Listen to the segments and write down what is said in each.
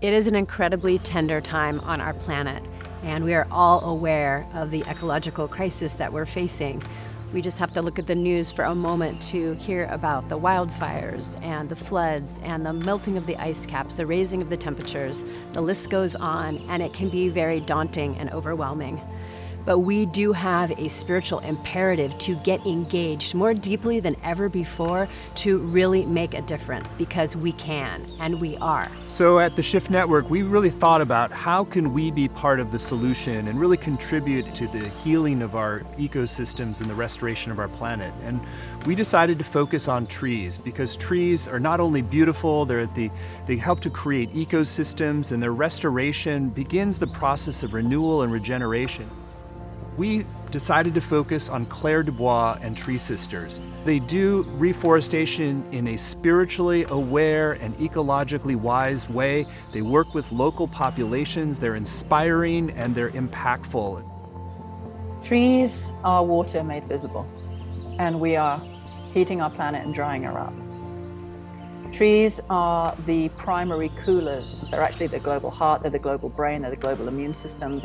It is an incredibly tender time on our planet, and we are all aware of the ecological crisis that we're facing. We just have to look at the news for a moment to hear about the wildfires and the floods and the melting of the ice caps, the raising of the temperatures. The list goes on, and it can be very daunting and overwhelming. But we do have a spiritual imperative to get engaged more deeply than ever before to really make a difference, because we can, and we are. So at the Shift Network, we really thought about how can we be part of the solution and really contribute to the healing of our ecosystems and the restoration of our planet. And we decided to focus on trees, because trees are not only beautiful, they help to create ecosystems, and their restoration begins the process of renewal and regeneration. We decided to focus on Claire Dubois and Tree Sisters. They do reforestation in a spiritually aware and ecologically wise way. They work with local populations, they're inspiring, and they're impactful. Trees are water made visible, and we are heating our planet and drying her up. Trees are the primary coolers. They're actually the global heart, they're the global brain, they're the global immune system.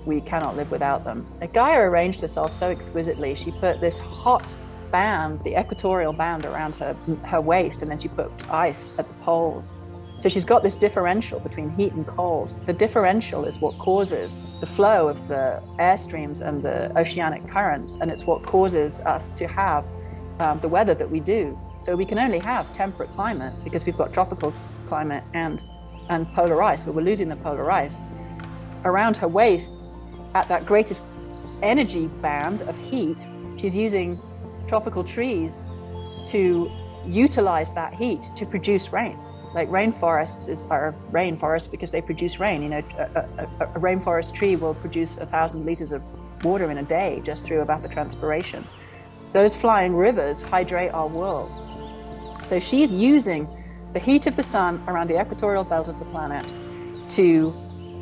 We cannot live without them. Gaia arranged herself so exquisitely. She put this hot band, the equatorial band, around her waist, and then she put ice at the poles. So she's got this differential between heat and cold. The differential is what causes the flow of the air streams and the oceanic currents, and it's what causes us to have the weather that we do. So we can only have temperate climate because we've got tropical climate and polar ice, but we're losing the polar ice. Around her waist, at that greatest energy band of heat, she's using tropical trees to utilize that heat to produce rain. Like rainforests are rainforests because they produce rain. You know, a rainforest tree will produce 1,000 liters of water in a day just through evapotranspiration. Those flying rivers hydrate our world. So she's using the heat of the sun around the equatorial belt of the planet to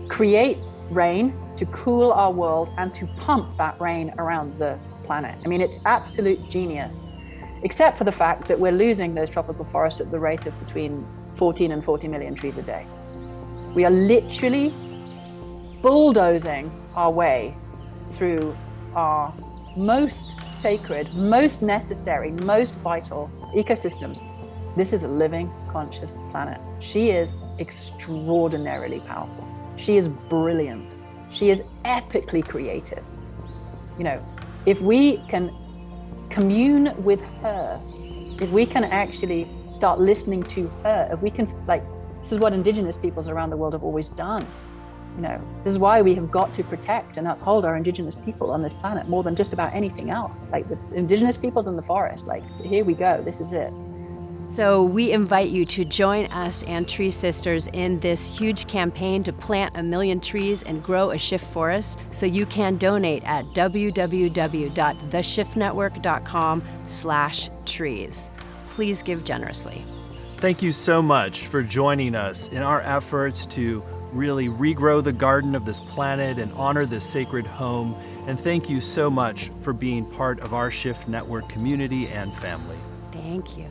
create rain, to cool our world, and to pump that rain around the planet. I mean, it's absolute genius, except for the fact that we're losing those tropical forests at the rate of between 14 and 40 million trees a day. We are literally bulldozing our way through our most sacred, most necessary, most vital ecosystems. This is a living, conscious planet. She is extraordinarily powerful. She is brilliant. She is epically creative. You know, if we can commune with her, if we can actually start listening to her, if we can, this is what indigenous peoples around the world have always done. You know, this is why we have got to protect and uphold our indigenous people on this planet more than just about anything else. Like the indigenous peoples in the forest, here we go, this is it. So we invite you to join us and Tree Sisters in this huge campaign to plant 1 million trees and grow a shift forest. So you can donate at www.theshiftnetwork.com/trees. Please give generously. Thank you so much for joining us in our efforts to really regrow the garden of this planet and honor this sacred home. And thank you so much for being part of our Shift Network community and family. Thank you.